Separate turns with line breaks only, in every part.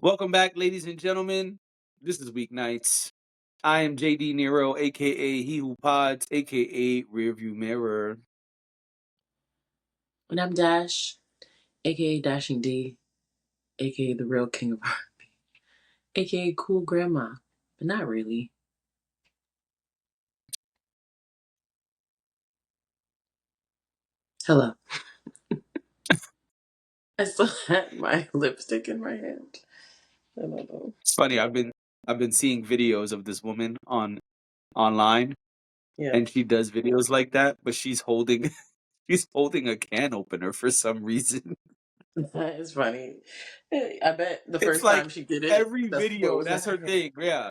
Welcome back, ladies and gentlemen. This is Weeknights. I am JD Nero, aka He Who Pods, aka Rearview Mirror.
And I'm Dash, aka Dashing D, aka the real king of R&B, aka Cool Grandma, but not really. Hello. I still had my lipstick in my hand. I don't know.
It's funny. I've been seeing videos of this woman online,
Yeah,
and she does videos like that, but she's holding she's holding a can opener for some reason.
that is funny. I bet the
It's
first
like
time she did it,
every
that's what
video.
was in
That's
her
her
hand.
thing. Yeah,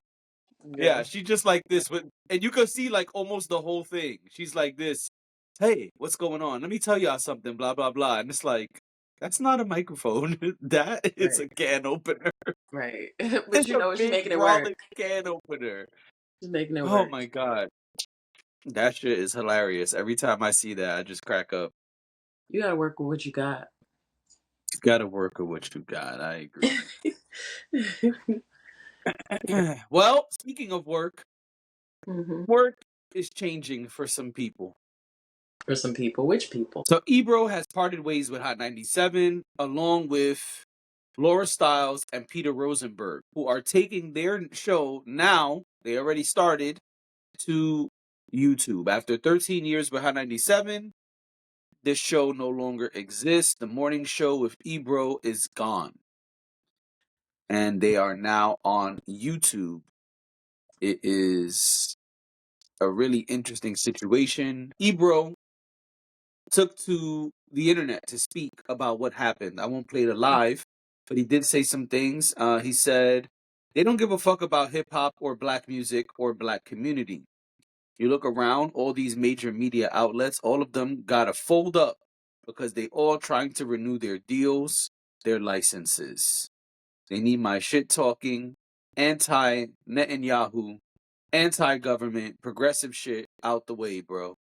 Yeah,
yeah. She just like this, and you can see like almost the whole thing. She's like this. Hey, what's going on? Let me tell y'all something. Blah blah blah. And it's like that's not a microphone. That is a
right,
can opener.
right. But
It's
you
a
know, she's
big
making it work.
brolic can opener.
She's making it
Oh
work.
my god, that shit is hilarious. Every time I see that, I just crack up.
You gotta work with what you got.
You gotta work with what you got. I agree. Well, speaking of work,
hmm
work is changing for some people.
For some people, which people?
So Ebro has parted ways with Hot 97, along with Laura Stiles and Peter Rosenberg, who are taking their show now. They already started to YouTube. After 13 years with Hot 97, this show no longer exists. The morning show with Ebro is gone. And they are now on YouTube. It is a really interesting situation. Ebro took to the internet to speak about what happened. I won't play it live, but he did say some things. He said, they don't give a fuck about hip hop or black music or black community. You look around, all these major media outlets, all of them gotta fold up because they all trying to renew their deals, their licenses. They need my shit talking, anti Netanyahu, anti government, progressive shit out the way, bro.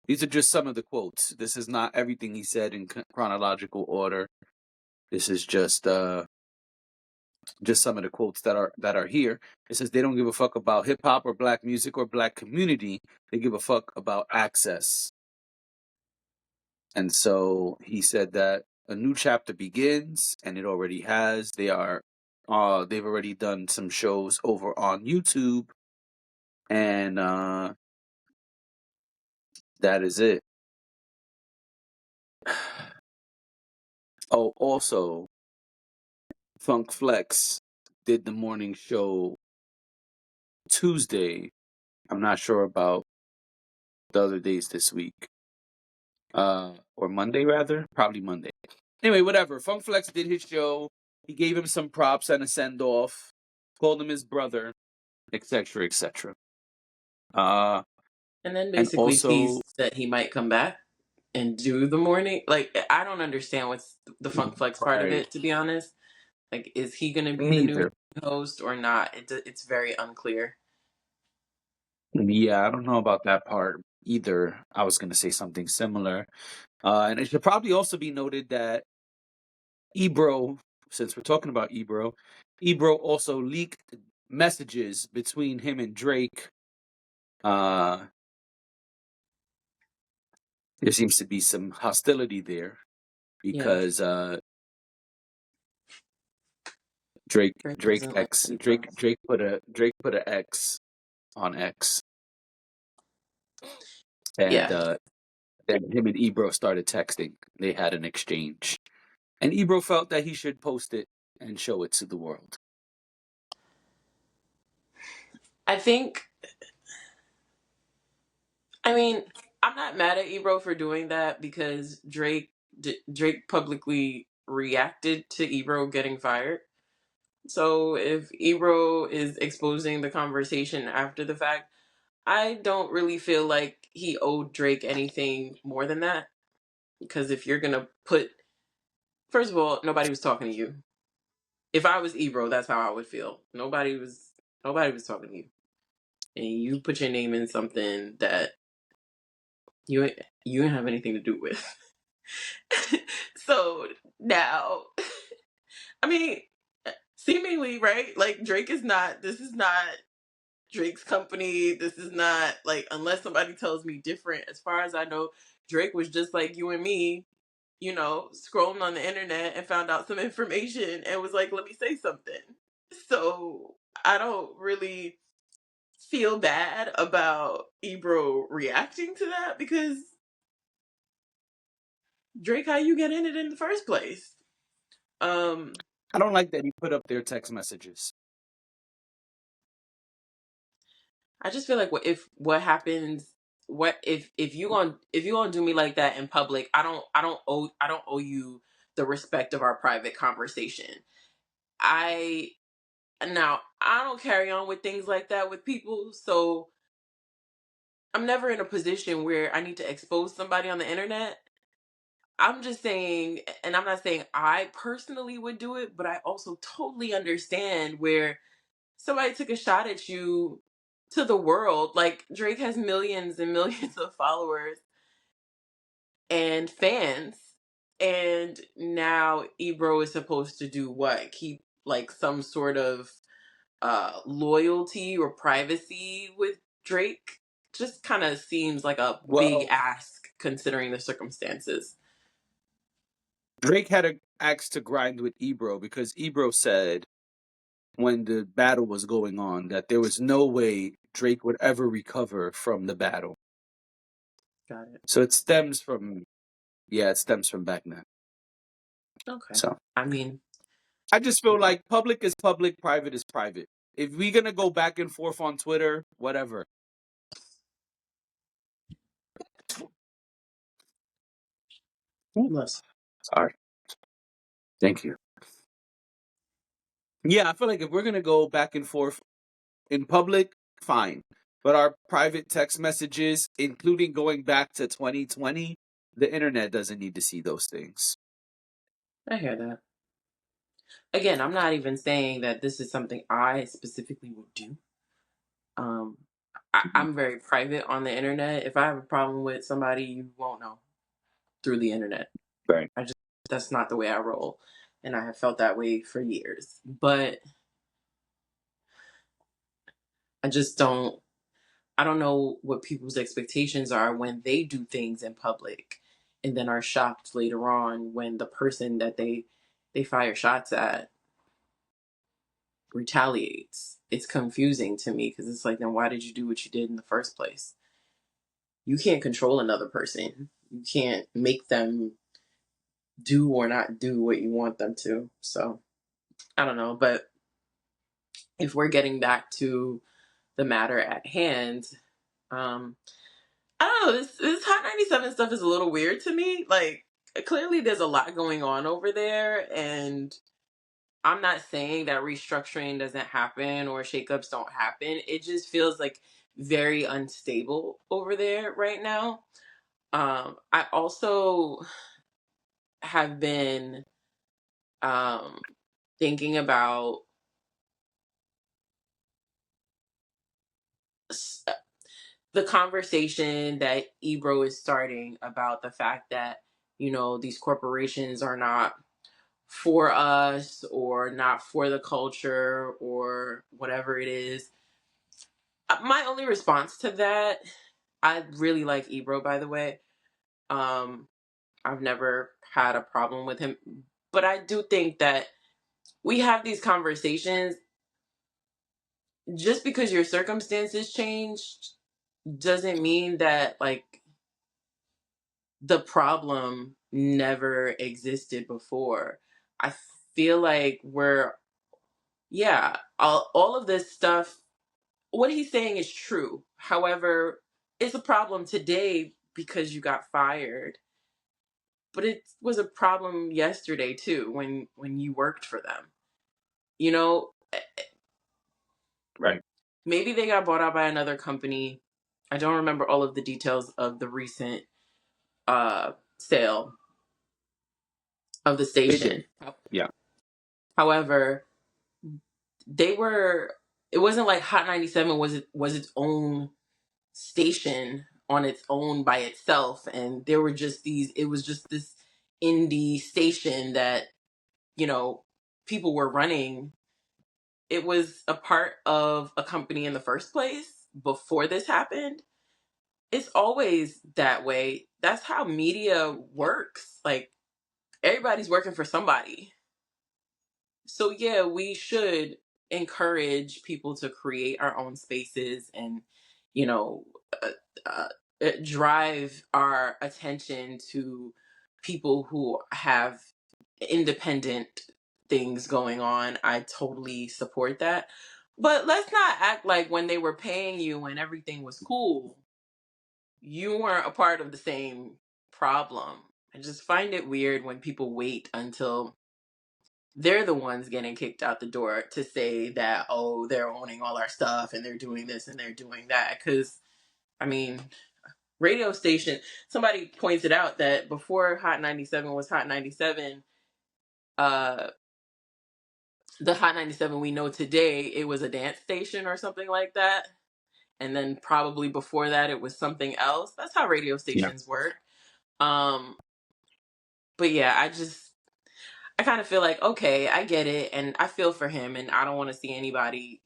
These are just some of the quotes. This is not everything he said in chronological order. This is just some of the quotes that are here. It says they don't give a fuck about hip hop or black music or black community. They give a fuck about access. And so he said that a new chapter begins, and it already has. They've already done some shows over on YouTube, and that is it. Oh, also, Funk Flex did the morning show Tuesday. I'm not sure about the other days this week. Or Monday rather, probably Monday. Anyway, whatever. Funk Flex did his show. He gave him some props and a send off. Called him his brother, etc., etc. Uh,
And then
and
basically
also,
teased that he might come back and do the morning. Like, I don't understand what's the Funk Flex part of
right,
it, to be honest. Like, is he going to be the new
neither.
host or not? It's very unclear.
Yeah, I don't know about that part either. I was going to say something similar. And it should probably also be noted that Ebro, since we're talking about Ebro also leaked messages between him and Drake. Uh, there seems to be some hostility there
Yeah,
because Drake
Drake
Drake
doesn't like
X
Ebro.
Drake put a X on X, and
Yeah,
then him and Ebro started texting. They had an exchange, and Ebro felt that he should post it and show it to the world.
I think. I mean, I'm not mad at Ebro for doing that because Drake publicly reacted to Ebro getting fired. So if Ebro is exposing the conversation after the fact, I don't really feel like he owed Drake anything more than that. Because if you're gonna put, first of all, nobody was talking to you. If I was Ebro, that's how I would feel. Nobody was talking to you, and you put your name in something that you you didn't have anything to do with. So now, I mean, seemingly, right? Like Drake is not. This is not Drake's company. This is not like, unless somebody tells me different. As far as I know, Drake was just like you and me, scrolling on the internet and found out some information and was like, let me say something. So I don't really feel bad about Ebro reacting to that, because Drake, how you get in it in the first place?
I don't like that he put up their text messages.
I just feel like what happens, what if you gonna do me like that in public, I don't owe you the respect of our private conversation. I Now I don't carry on with things like that with people, so I'm never in a position where I need to expose somebody on the internet. I'm just saying, and I'm not saying I personally would do it, but I also totally understand where somebody took a shot at you to the world. Like Drake has millions and millions of followers and fans, and now Ebro is supposed to do what? Keep like some sort of loyalty or privacy with Drake? Just kind of seems like a big
Well,
ask considering the circumstances.
Drake had an axe to grind with Ebro because Ebro said when the battle was going on that there was no way Drake would ever recover from the battle.
Got it.
So it stems from back then.
Okay.
So
I mean,
I just feel like public is public, private is private. If we're gonna go back and forth on Twitter, whatever. Ooh,
listen.
sorry. Thank you. Yeah, I feel like if we're gonna go back and forth in public, fine. But our private text messages, including going back to 2020, the internet doesn't need to see those things.
I hear that. Again, I'm not even saying that this is something I specifically would do. Um,
Mhm.
I'm very private on the internet. If I have a problem with somebody, you won't know through the internet.
Right.
I just That's not the way I roll, and I have felt that way for years. But I just don't. I don't know what people's expectations are when they do things in public, and then are shocked later on when the person that they fire shots at retaliates. It's confusing to me because it's like, then why did you do what you did in the first place? You can't control another person. You can't make them do or not do what you want them to. So I don't know. But if we're getting back to the matter at hand, um, I don't know. This Hot 97 stuff is a little weird to me. Like, clearly there's a lot going on over there, and I'm not saying that restructuring doesn't happen or shakeups don't happen. It just feels like very unstable over there right now. I also have been um, thinking about s- the conversation that Ebro is starting about the fact that, these corporations are not for us or not for the culture or whatever it is. My only response to that, I really like Ebro, by the way. Um, I've never had a problem with him, but I do think that we have these conversations. Just because your circumstances changed doesn't mean that like the problem never existed before. I feel like yeah, all of this stuff, what he's saying is true. However, it's a problem today because you got fired, but it was a problem yesterday too when you worked for them. You know,
Right.
maybe they got bought out by another company. I don't remember all of the details of the recent sale of the
They did.
station.
Yeah.
However, they were it wasn't like Hot 97 was its own station on its own by itself, and there were just these it was just this indie station that, you know, people were running, it was a part of a company in the first place before this happened. It's always that way. That's how media works. Like, everybody's working for somebody. So yeah, we should encourage people to create our own spaces and, you know, uh, uh, drive our attention to people who have independent things going on. I totally support that. But let's not act like when they were paying you and everything was cool, you weren't a part of the same problem. I just find it weird when people wait until they're the ones getting kicked out the door to say that, oh, they're owning all our stuff and they're doing this and they're doing that. Because, I mean, radio station, somebody pointed out that before Hot 97 was Hot 97, uh, the Hot 97 we know today, it was a dance station or something like that. And then probably before that, it was something else. That's how radio
Yeah.
stations work. Um, but yeah, I kind of feel like, okay, I get it. And I feel for him. And I don't want to see anybody,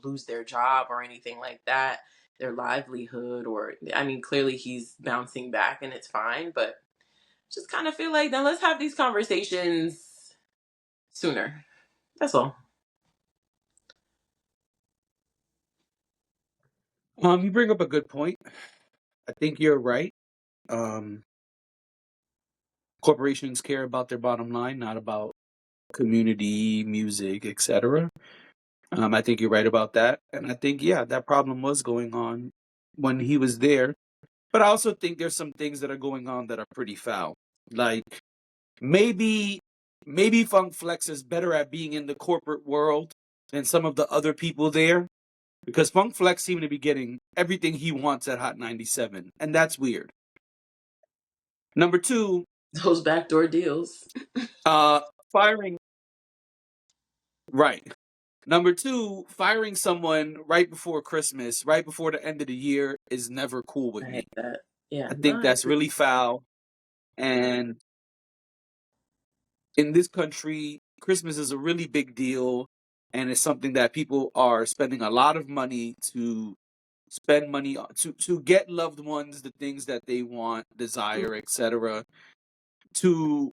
lose their job or anything like that, their livelihood. Or, I mean, clearly he's bouncing back and it's fine. But just kind of feel like, then let's have these conversations sooner. That's all.
You bring up a good point. I think you're right. Um, Corporations care about their bottom line, not about community, music, etc. I think you're right about that. And I think, yeah, that problem was going on when he was there. But I also think there's some things that are going on that are pretty foul. Like maybe Funk Flex is better at being in the corporate world than some of the other people there. Because Funk Flex seemed to be getting everything he wants at Hot 97. And that's weird. Number two,
Those backdoor deals.
uh firing right. Number two, firing someone right before Christmas, right before the end of the year, is never cool
I
with me.
hate that. Yeah,
I
no,
think
I
that's
agree.
really foul. And in this country, Christmas is a really big deal. And it's something that people are spending a lot of money to spend money on, to get loved ones the things that they want, desire, etc. To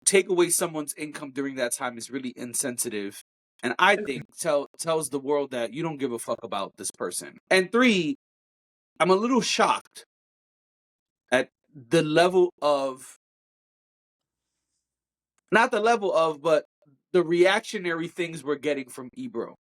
take away someone's income during that time is really insensitive. And I think tells the world that you don't give a fuck about this person. And three, I'm a little shocked at the level of, not the level of, but the reactionary things we're getting from Ebro.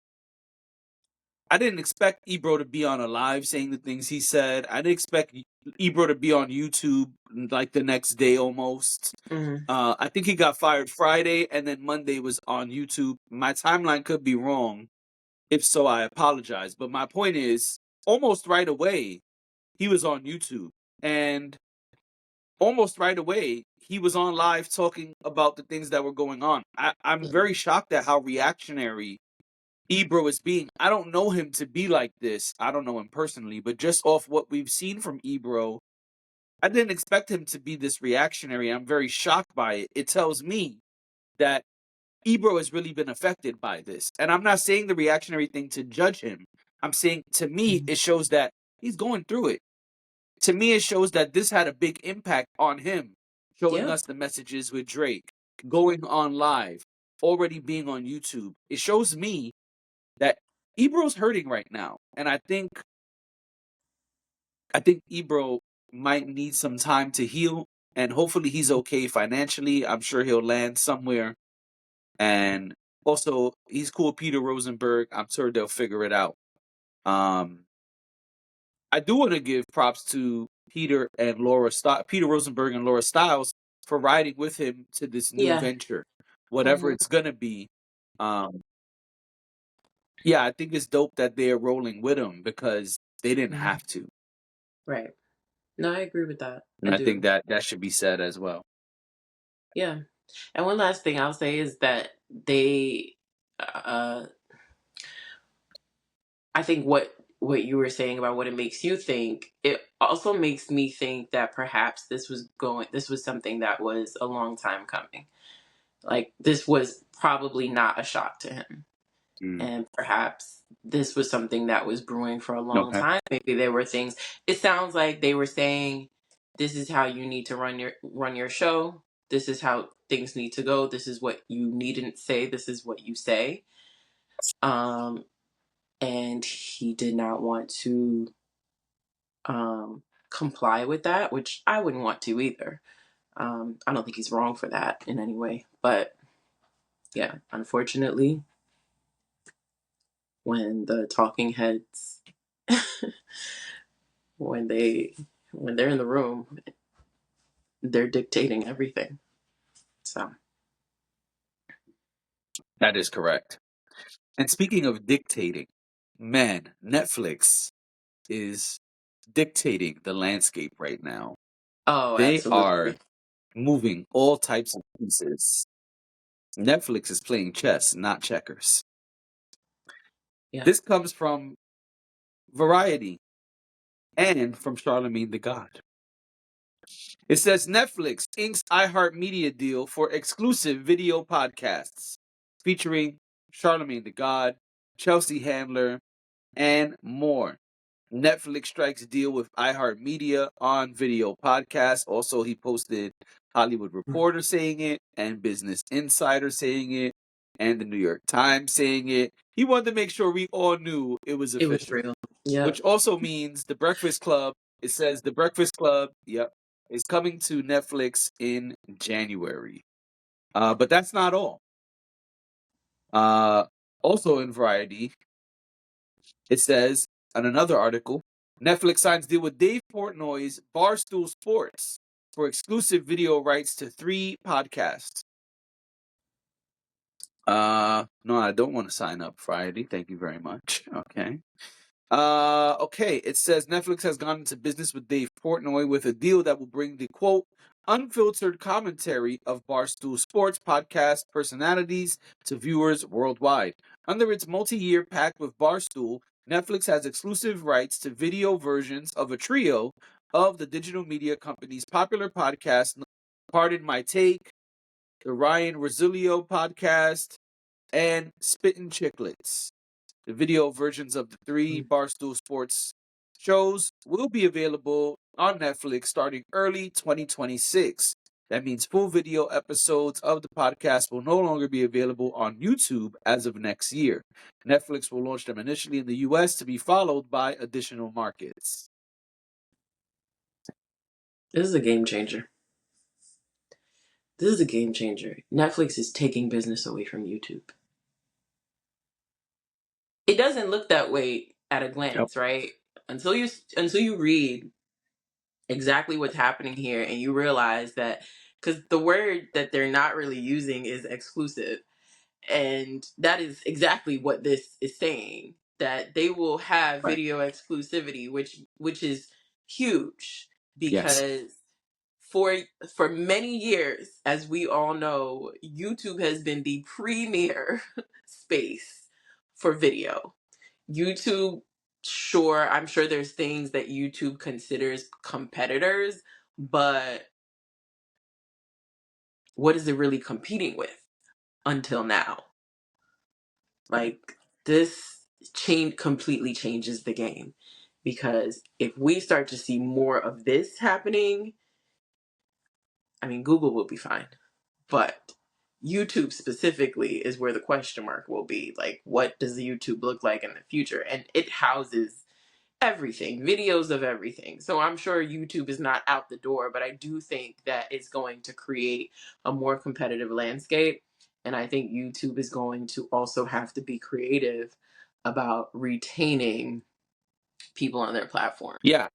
I didn't expect Ebro to be on a live saying the things he said. I didn't expect Ebro to be on YouTube like the next day almost.
Mm-hmm.
I think he got fired Friday and then Monday was on YouTube. My timeline could be wrong. If so, I apologize. But my point is, almost right away, he was on YouTube. And almost right away, he was on live talking about the things that were going on. I'm very shocked at how reactionary Ebro is being. I don't know him to be like this. I don't know him personally, but just off what we've seen from Ebro, I didn't expect him to be this reactionary. I'm very shocked by it. It tells me that Ebro has really been affected by this. And I'm not saying the reactionary thing to judge him. I'm saying, to me, it shows that he's going through it. To me, it shows that this had a big impact on him, showing
Yeah.
us the messages with Drake, going on live, already being on YouTube. It shows me that Ebro's hurting right now. And I think Ebro might need some time to heal. And hopefully he's okay financially. I'm sure he'll land somewhere. And also, he's cool with Peter Rosenberg. I'm sure they'll figure it out. Um, I do want to give props to Peter Rosenberg and Laura Stiles for riding with him to this new
Yeah.
venture, whatever
Mm-hmm.
it's gonna be. Um, yeah, I think it's dope that they're rolling with him because they didn't
Mm-hmm.
have to,
Right. No, I agree with that. I
and I think
do.
that should be said as well.
Yeah. And one last thing I'll say is that uh, I think what you were saying about what it makes you think, it also makes me think that perhaps this was something that was a long time coming. Like, this was probably not a shock to him.
Mm.
and perhaps this was something that was brewing for a long
Okay.
time. Maybe there were things. It sounds like they were saying, "This is how you need to run your show. This is how things need to go. This is what you needn't say. This is what you say." Um, and he did not want to comply with that, which I wouldn't want to either. I don't think he's wrong for that in any way, but yeah, unfortunately, when the talking heads when they when they're in the room, they're dictating everything. So
That is correct. And speaking of dictating, man, Netflix is dictating the landscape right now.
oh,
They are
absolutely.
moving all types of pieces. Netflix is playing chess, not checkers.
Yeah.
This comes from Variety and from Charlemagne the God. It says Netflix inks iHeartMedia deal for exclusive video podcasts featuring Charlemagne the God, Chelsea Handler, and more. Netflix strikes deal with iHeartMedia on video podcasts. Also, he posted Hollywood Reporter saying it, and Business Insider saying it, and the New York Times saying it. He wanted to make sure we all knew it was
It was
official,
real. Yep.
which also means The Breakfast Club. It says The Breakfast Club, yep, is coming to Netflix in January. But that's not all. Uh, Also in Variety, it says on another article, Netflix signs deal with Dave Portnoy's Barstool Sports for exclusive video rights to 3 podcasts. No, I don't want to sign up Friday. Thank you very much. Okay. Okay. It says Netflix has gone into business with Dave Portnoy with a deal that will bring the quote unfiltered commentary of Barstool Sports podcast personalities to viewers worldwide. Under its multi-year pact with Barstool, Netflix has exclusive rights to video versions of a trio of the digital media company's popular podcast, Pardon My Take, the Ryan Rosilio podcast, and Spittin' Chicklets. The video versions of the 3 Barstool Sports shows will be available on Netflix starting early 2026. That means full video episodes of the podcast will no longer be available on YouTube as of next year. Netflix will launch them initially in the US to be followed by additional markets.
This is a game changer. This is a game changer. Netflix is taking business away from YouTube. It doesn't look that way at a
Yep.
glance, right? Until you read exactly what's happening here and you realize that, because the word that they're not really using is exclusive, and that is exactly what this is saying, that they will have
Right.
video exclusivity, which is huge,
Yes.
because for for many years, as we all know, YouTube has been the premier space for video. YouTube, sure, I'm sure there's things that YouTube considers competitors, but what is it really competing with until now? Like, this completely changes the game, because if we start to see more of this happening, I mean, Google will be fine, but YouTube specifically is where the question mark will be. Like, what does YouTube look like in the future? And it houses everything, videos of everything. So I'm sure YouTube is not out the door, but I do think that it's going to create a more competitive landscape. And I think YouTube is going to also have to be creative about retaining people on their platform.
Yeah,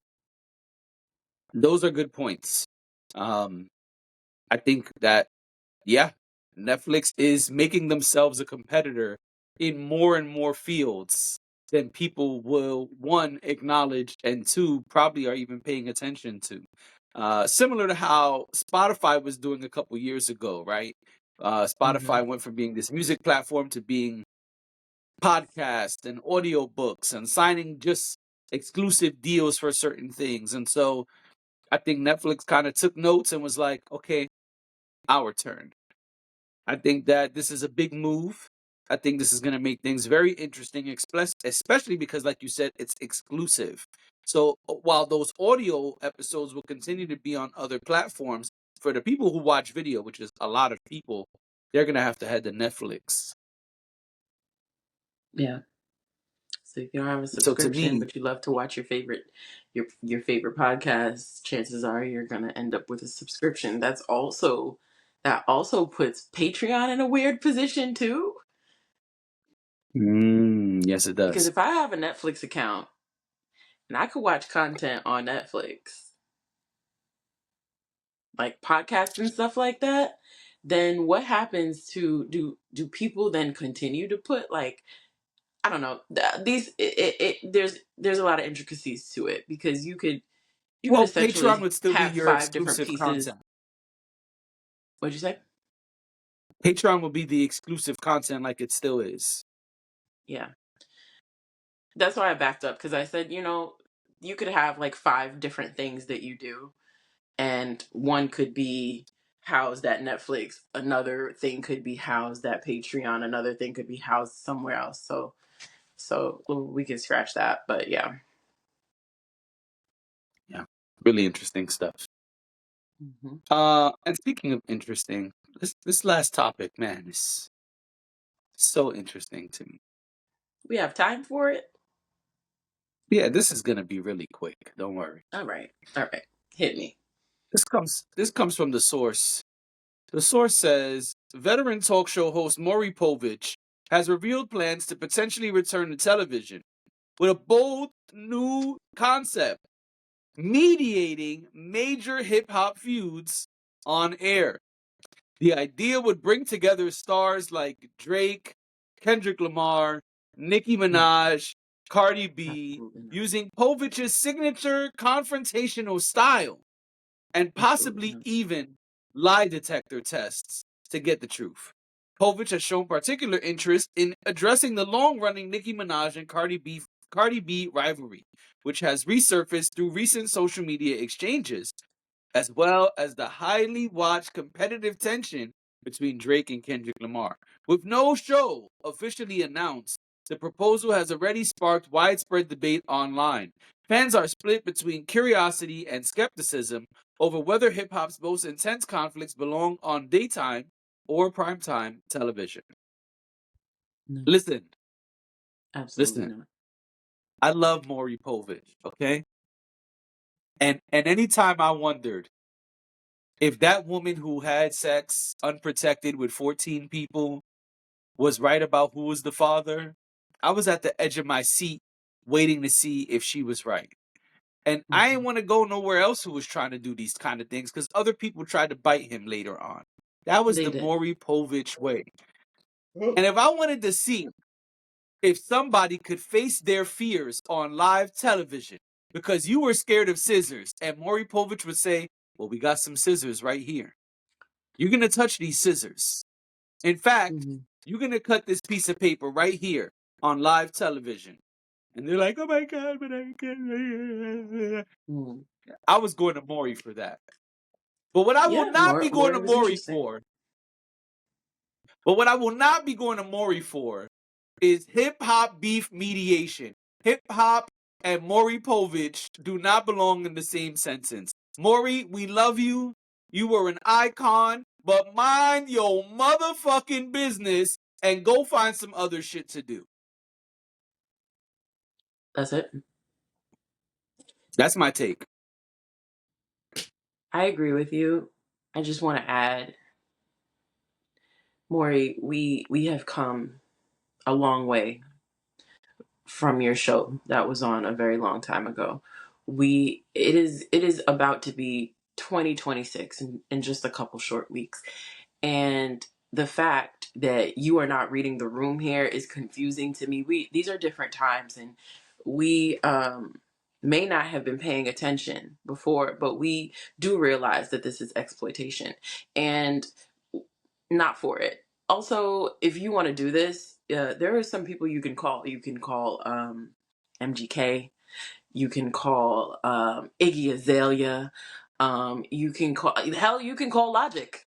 those are good points. Um, I think that, yeah, Netflix is making themselves a competitor in more and more fields than people will, one, acknowledge, and two, probably are even paying attention to. Similar to how Spotify was doing a couple years ago, right?
Hmm.
Spotify went from being this music platform to being podcast and audiobooks and signing just exclusive deals for certain things. And so I think Netflix kind of took notes and was like, okay, our turn. I think that this is a big move. I think this is going to make things very interesting, especially because, like you said, it's exclusive. So while those audio episodes will continue to be on other platforms, for the people who watch video, which is a lot of people, they're going to have to head to Netflix.
Yeah. So if you don't have a
So to
subscription,
me,
but you love to watch your favorite podcasts, chances are you're gonna end up with a subscription. That also puts Patreon in a weird position too.
yes, it
Because
does.
if I have a Netflix account and I could watch content on Netflix, like podcasts and stuff like that, then what happens to do people then continue to put like I don't know these there's a lot of intricacies to it because you could
Well, Patreon
essentially
would still be
have
your
five different
exclusive
pieces.
content.
What'd you say?
Patreon will be the exclusive content like it still is.
Yeah. That's why I backed up because I said, you could have like five different things that you do, and one could be housed at Netflix, another thing could be housed at Patreon, another thing could be housed somewhere else. So we can scratch that, but yeah.
Yeah, really interesting stuff.
Hmm.
And speaking of interesting, this last topic, man, is so interesting to me.
We have time for it.
Yeah, this is gonna be really quick. Don't worry.
All right. All right. Hit me.
This comes from the source. The source says veteran talk show host Maury Povich has revealed plans to potentially return to television with a bold new concept: mediating major hip hop feuds on air. The idea would bring together stars like Drake, Kendrick Lamar, Nicki
Mm,
Minaj, Cardi B,
absolutely not.
using Povich's signature confrontational style and
Absolutely
possibly
not.
even lie detector tests to get the truth. Povich has shown particular interest in addressing the long-running Nicki Minaj and Cardi B rivalry, which has resurfaced through recent social media exchanges, as well as the highly watched competitive tension between Drake and Kendrick Lamar. With no show officially announced, the proposal has already sparked widespread debate online. Fans are split between curiosity and skepticism over whether hip hop's most intense conflicts belong on daytime or primetime television.
No,
Listen,
absolutely
listen.
not.
I love Maury Povich, okay? And anytime I wondered if that woman who had sex unprotected with 14 people was right about who was the father, I was at the edge of my seat waiting to see if she was right. And I
Hmm.
didn't want to go nowhere else who was trying to do these kind of things because other people tried to bite him later on. That was
They
the
did.
Maury Povich way. And if I wanted to see if somebody could face their fears on live television because you were scared of scissors, and Maury Povich would say, well, we got some scissors right here. You're going to touch these scissors. In fact,
Hmm.
you're going to cut this piece of paper right here on live television. And they're like, oh my God, but I can't.
Hmm.
I was going to Maury for that. But what I will
Yeah,
not be going to
Maury was
Maury
interesting.
for, but what I will not be going to Maury for is hip hop beef mediation. Hip hop and Maury Povich do not belong in the same sentence. Maury, we love you. You were an icon, but mind your motherfucking business and go find some other shit to do.
That's it.
That's my take.
I agree with you. I just want to add, Maury, we have come a long way from your show that was on a very long time ago. It is about to be 2026 in just a couple short weeks. And the fact that you are not reading the room here is confusing to me. These are different times, and we may not have been paying attention before, but we do realize that this is exploitation and not for it. Also, if you want to do this, there are some people you can call. You can call MGK. You can call Iggy Azalea. You can call hell. You can call Logic.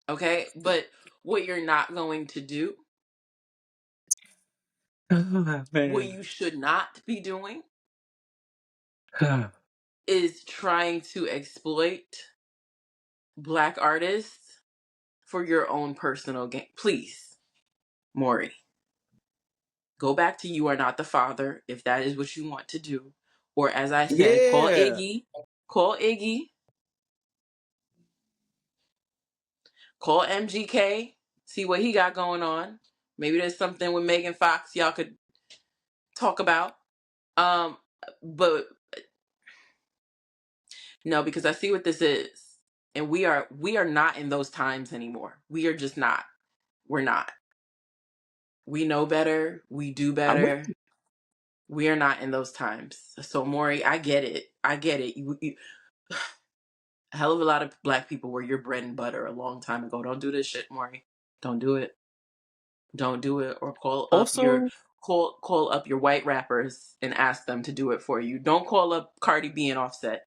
Okay, but what you're not going to do
Oh,
What
man.
you should not be doing is trying to exploit Black artists for your own personal gain. Please, Maury, go back to You Are Not the Father if that is what you want to do. Or as I said,
Yeah.
Call Iggy, call MGK, see what he got going on. Maybe there's something with Megan Fox y'all could talk about. Um, but no, because I see what this is. And we are not in those times anymore. We are just not. We're not. We know better. We do
I'm with
better. We are not in those times. So Maury, I get it. I get it. A hell of a lot of Black people were your bread and butter a long time ago. Don't do this shit, Maury. Don't do it. Don't do it. Or
also,
call up your white rappers and ask them to do it for you. Don't call up Cardi B and Offset.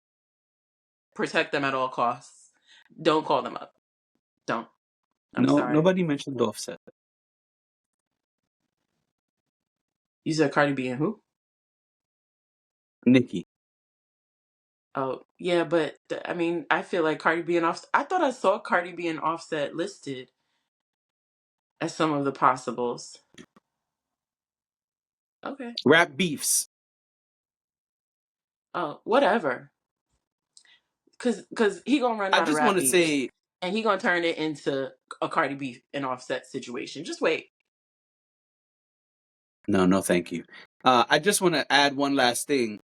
Protect them at all costs. Don't call them up. Don't. I'm
no,
sorry.
nobody mentioned Offset.
You said Cardi B and who?
Nicki.
Oh, yeah, but I mean, I feel like Cardi B and Offset. I thought I saw Cardi B and Offset listed as some of the possibles. Okay.
Rap beefs.
Oh, whatever. Cause he gonna run
I
out of
just
rap
want to
beefs,
say,
and he gonna turn it into a Cardi B and Offset situation. Just wait.
no, thank you. I just want to add one last thing.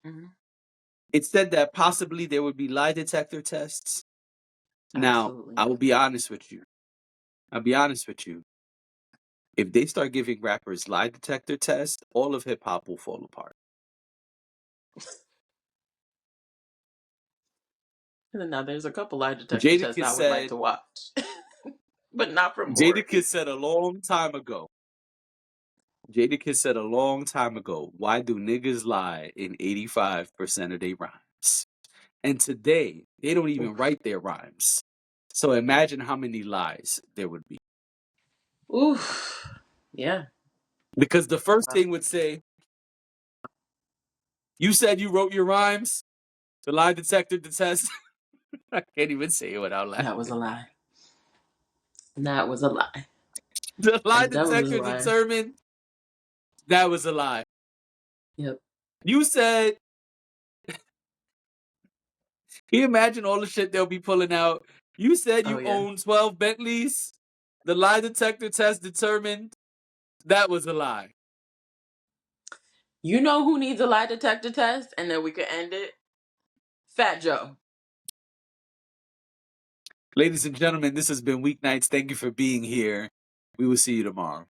Hmm.
It said that possibly there would be lie detector tests. Now,
Absolutely
I will
not.
be honest with you. I'll be honest with you. If they start giving rappers lie detector tests, all of hip hop will fall apart.
And then now there's a couple lie detector tests
Jadakiss
I would like
said,
to watch, but not from
Jadakiss
Maury.
said a long time ago. Jadakiss said a long time ago, why do niggas lie in 85% of their rhymes? And today, they don't even
Oof.
write their rhymes. So imagine how many lies there would be.
Oof. Yeah.
Because the first thing would say, you said you wrote your rhymes? The lie detector test. I can't even say it without
That was
laughing.
a lie. That was a lie.
The lie
And the devil is a
detector
liar.
determined that was a lie.
Yep.
You said, can you imagine all the shit they'll be pulling out? You said
Oh
you
yeah.
own 12 Bentleys. The lie detector test determined that was a lie.
You know who needs a lie detector test, and then we could end it. Fat Joe.
Ladies and gentlemen, this has been Weeknights. Thank you for being here. We will see you tomorrow.